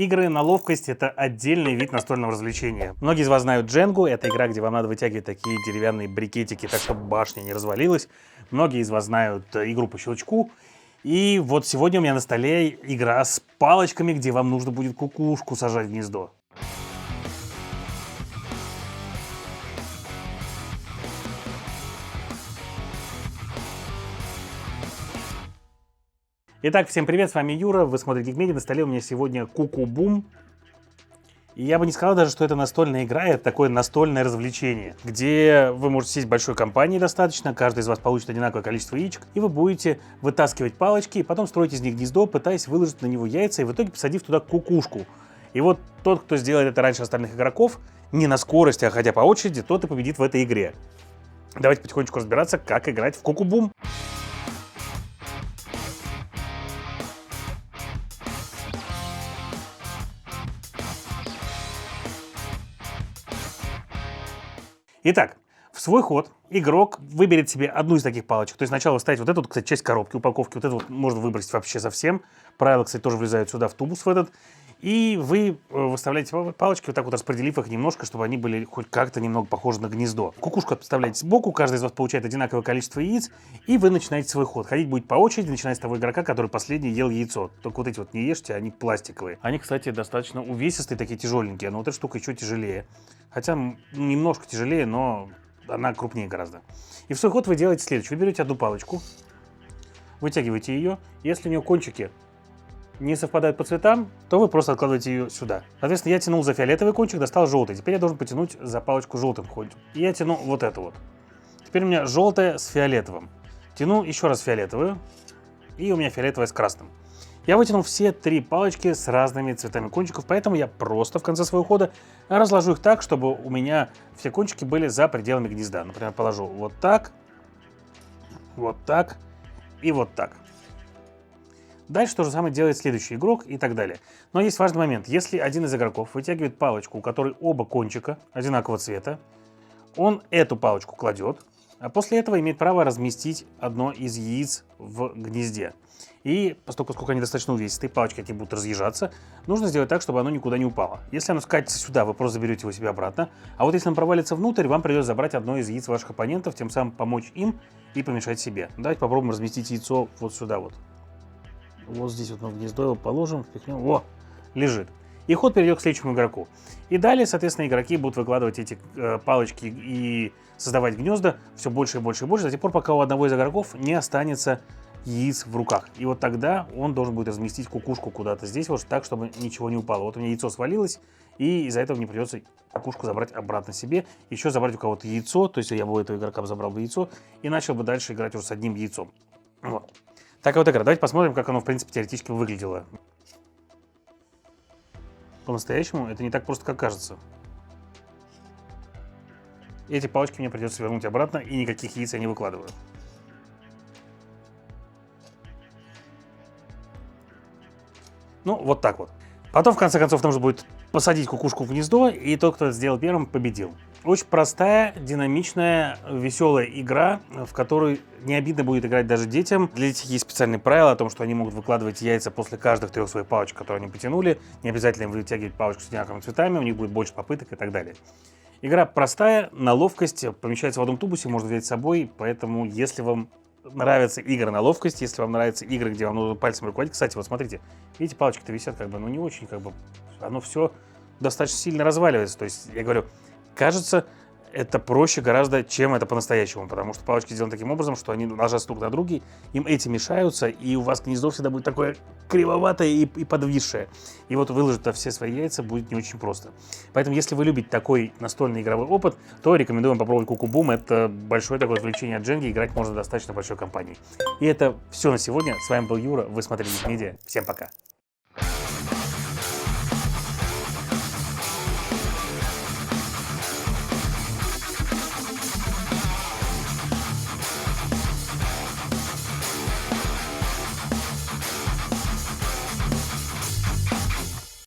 Игры на ловкость — это отдельный вид настольного развлечения. Многие из вас знают Дженгу. Это игра, где вам надо вытягивать такие деревянные брикетики, так чтобы башня не развалилась. Многие из вас знают игру по щелчку. И вот сегодня у меня на столе игра с палочками, где вам нужно будет кукушку сажать в гнездо. Итак, всем привет, с вами Юра, вы смотрите Geekmedia, на столе у меня сегодня Куку-Бум. И я бы не сказал даже, что это настольная игра, это такое настольное развлечение, где вы можете сесть в большой компании достаточно, каждый из вас получит одинаковое количество яичек, и вы будете вытаскивать палочки, и потом строить из них гнездо, пытаясь выложить на него яйца, и в итоге посадив туда кукушку. И вот тот, кто сделает это раньше остальных игроков, не на скорости, а ходя по очереди, тот и победит в этой игре. Давайте потихонечку разбираться, как играть в Куку-Бум. Итак, в свой ход игрок выберет себе одну из таких палочек. То есть сначала ставить вот эту, кстати, часть коробки, упаковки, вот эту вот можно выбросить вообще совсем. Правила, кстати, тоже влезают сюда, в тубус в этот. И вы выставляете палочки, вот так вот распределив их немножко, чтобы они были хоть как-то немного похожи на гнездо. Кукушку подставляете сбоку, каждый из вас получает одинаковое количество яиц, и вы начинаете свой ход. Ходить будет по очереди, начиная с того игрока, который последний ел яйцо. Только вот эти вот не ешьте, они пластиковые. Они, кстати, достаточно увесистые, такие тяжеленькие, но вот эта штука еще тяжелее. Хотя немножко тяжелее, но она крупнее гораздо. И в свой ход вы делаете следующее. Вы берете одну палочку, вытягиваете ее. Если у нее кончики не совпадают по цветам, то вы просто откладываете ее сюда. Соответственно, я тянул за фиолетовый кончик, достал желтый. Теперь я должен потянуть за палочку желтым кончиком. И я тяну вот эту вот. Теперь у меня желтая с фиолетовым. Тяну еще раз фиолетовую. И у меня фиолетовая с красным. Я вытянул все три палочки с разными цветами кончиков, поэтому я просто в конце своего хода разложу их так, чтобы у меня все кончики были за пределами гнезда. Например, положу вот так и вот так. Дальше то же самое делает следующий игрок и так далее. Но есть важный момент. Если один из игроков вытягивает палочку, у которой оба кончика одинакового цвета, он эту палочку кладет, а после этого имеет право разместить одно из яиц в гнезде. И поскольку они достаточно увесистые, палочки эти будут разъезжаться, нужно сделать так, чтобы оно никуда не упало. Если оно скатится сюда, вы просто заберете его себе обратно. А вот если оно провалится внутрь, вам придется забрать одно из яиц ваших оппонентов, тем самым помочь им и помешать себе. Давайте попробуем разместить яйцо вот сюда вот. Вот здесь вот мы в гнездо его положим, впихнем. Во, лежит. И ход перейдет к следующему игроку. И далее, соответственно, игроки будут выкладывать эти палочки и создавать гнезда все больше и больше и больше, до тех пор, пока у одного из игроков не останется яиц в руках. И вот тогда он должен будет разместить кукушку куда-то здесь, вот так, чтобы ничего не упало. Вот у меня яйцо свалилось, и из-за этого мне придется кукушку забрать обратно себе. Еще забрать у кого-то яйцо, то есть я бы у этого игрока забрал бы яйцо и начал бы дальше играть уже с одним яйцом. Вот. Такая вот игра. Давайте посмотрим, как оно, в принципе, теоретически выглядело. По-настоящему это не так просто, как кажется. Эти палочки мне придется вернуть обратно, и никаких яиц я не выкладываю. Ну, вот так вот. Потом, в конце концов, нужно будет посадить кукушку в гнездо, и тот, кто это сделал первым, победил. Очень простая, динамичная, веселая игра, в которой не обидно будет играть даже детям. Для детей есть специальные правила о том, что они могут выкладывать яйца после каждых 3 своих палочек, которые они потянули. Не обязательно им вытягивать палочку с одинаковыми цветами, у них будет больше попыток и так далее. Игра простая, на ловкость, помещается в одном тубусе, можно взять с собой, поэтому если вам нравятся игры на ловкость, если вам нравятся игры, где вам нужно пальцем руководить. Кстати, вот смотрите, видите, палочки-то висят как бы, ну не очень, как бы, оно все достаточно сильно разваливается. То есть, я говорю, кажется, это проще гораздо, чем это по-настоящему, потому что палочки сделаны таким образом, что они ложатся друг на друга, им эти мешаются, и у вас гнездо всегда будет такое кривоватое и подвисшее. И вот выложить все свои яйца будет не очень просто. Поэтому, если вы любите такой настольный игровой опыт, то рекомендую вам попробовать Куку-Бум. Это большое такое развлечение от Дженги, играть можно достаточно большой компанией. И это все на сегодня. С вами был Юра, вы смотрели Geekmedia. Всем пока!